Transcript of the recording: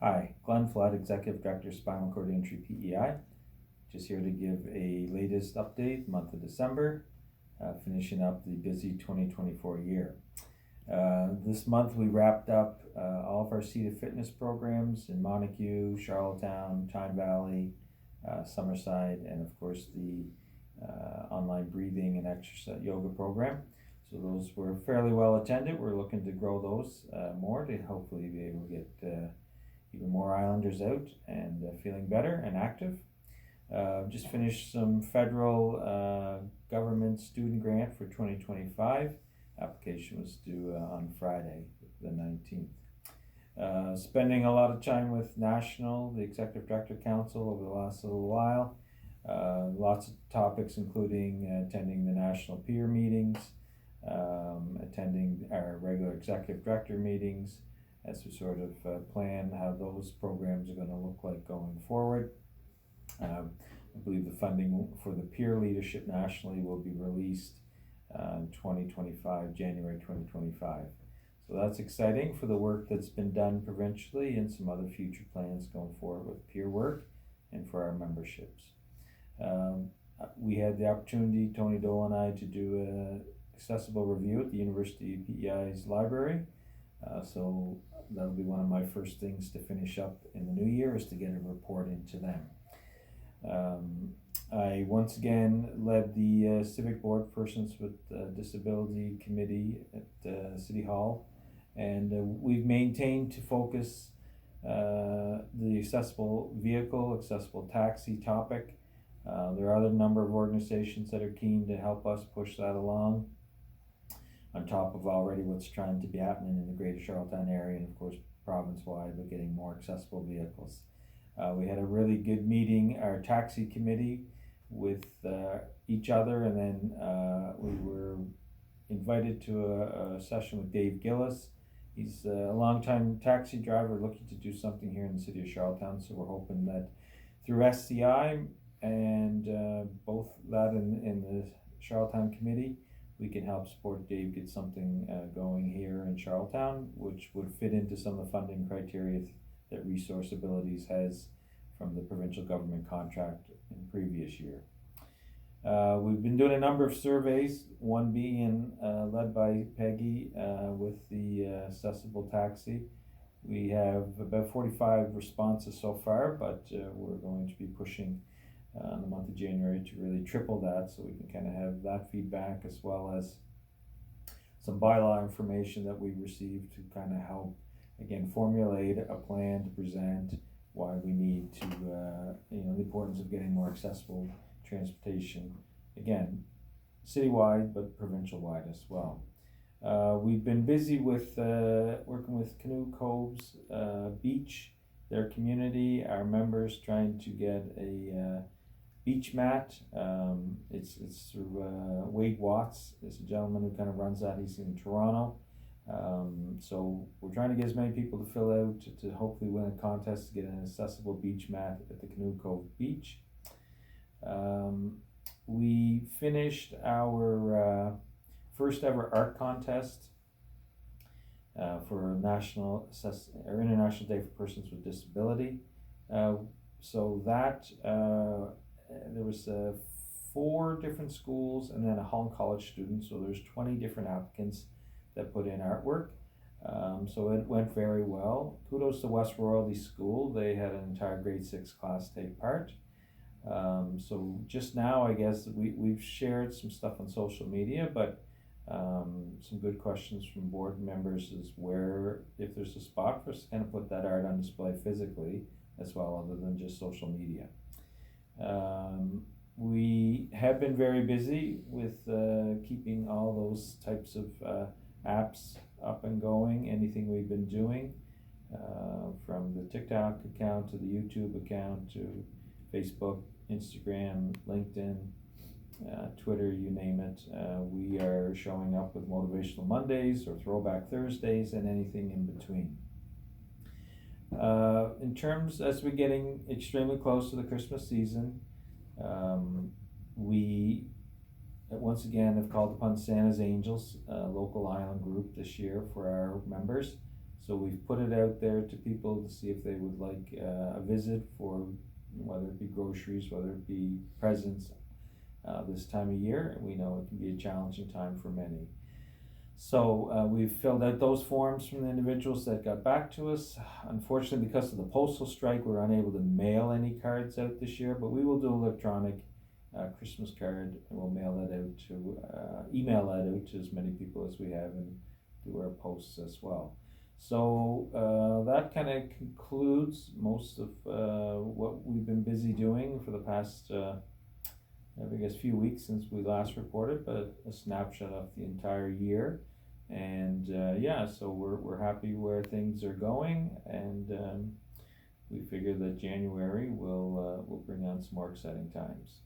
Hi, Glenn Flood, Executive Director, Spinal Cord Injury PEI. Just here to give a latest update, month of December, finishing up the busy 2024 year. This month we wrapped up all of our Seated Fitness programs in Montague, Charlottetown, Tyne Valley, Summerside, and of course the online breathing and exercise yoga program. So those were fairly well attended. We're looking to grow those more to hopefully be able to get even more Islanders out and feeling better and active. Just finished some federal government student grant for 2025. Application was due on Friday, the 19th. Spending a lot of time with the Executive Director Council over the last little while. Lots of topics, including attending the national peer meetings, attending our regular Executive Director meetings, as we sort of plan how those programs are going to look like going forward. I believe the funding for the peer leadership nationally will be released in 2025, January 2025. So that's exciting for the work that's been done provincially and some other future plans going forward with peer work and for our memberships. We had the opportunity, Tony Dole and I, to do an accessible review at the University PEI's library. So that'll be one of my first things to finish up in the new year, is to get a report into them. I once again led the Civic Board Persons with Disability Committee at City Hall, and we've maintained to focus the accessible vehicle, accessible taxi topic. There are other number of organizations that are keen to help us push that along, on top of already what's trying to be happening in the greater Charlottetown area and of course province-wide with getting more accessible vehicles. We had a really good meeting, our taxi committee, with each other, and then we were invited to a session with Dave Gillis. He's a longtime taxi driver looking to do something here in the city of Charlottetown, so we're hoping that through SCI and both that and the Charlottetown committee, we can help support Dave get something going here in Charlottetown, which would fit into some of the funding criteria that Resource Abilities has from the provincial government contract in previous year. We've been doing a number of surveys, one being led by Peggy with the accessible taxi. We have about 45 responses so far, but we're going to be pushing in the month of January to really triple that, so we can kind of have that feedback, as well as some bylaw information that we received to kind of help again formulate a plan to present why we need to the importance of getting more accessible transportation, again citywide but provincial wide as well. We've been busy with working with Canoe Coves Beach, their community, our members, trying to get a beach mat. It's through Wade Watts. There's a gentleman who kind of runs that. He's in Toronto. So we're trying to get as many people to fill out to hopefully win a contest to get an accessible beach mat at the Canoe Cove Beach. We finished our first ever art contest for International Day for Persons with Disability. So that there was 4 different schools and then a Holland College student, so there's 20 different applicants that put in artwork. So it went very well. Kudos to West Royalty School. They had an entire grade 6 class take part. So just now, I guess we've shared some stuff on social media, but some good questions from board members is if there's a spot for us to kind of put that art on display physically as well, other than just social media. We have been very busy with keeping all those types of apps up and going, anything we've been doing, from the TikTok account to the YouTube account to Facebook, Instagram, LinkedIn, Twitter, you name it. We are showing up with Motivational Mondays or Throwback Thursdays and anything in between. In terms, as we're getting extremely close to the Christmas season, we once again have called upon Santa's Angels, a local island group this year, for our members. So we've put it out there to people to see if they would like a visit for whether it be groceries, whether it be presents this time of year. We know it can be a challenging time for many. So we've filled out those forms from the individuals that got back to us. Unfortunately, because of the postal strike, we're unable to mail any cards out this year, but we will do electronic Christmas card, and we'll mail that out to, email that out to as many people as we have, and do our posts as well. So that kind of concludes most of what we've been busy doing for the past, I guess, few weeks since we last reported, but a snapshot of the entire year. And yeah, so we're happy where things are going, and we figure that January will bring on some more exciting times.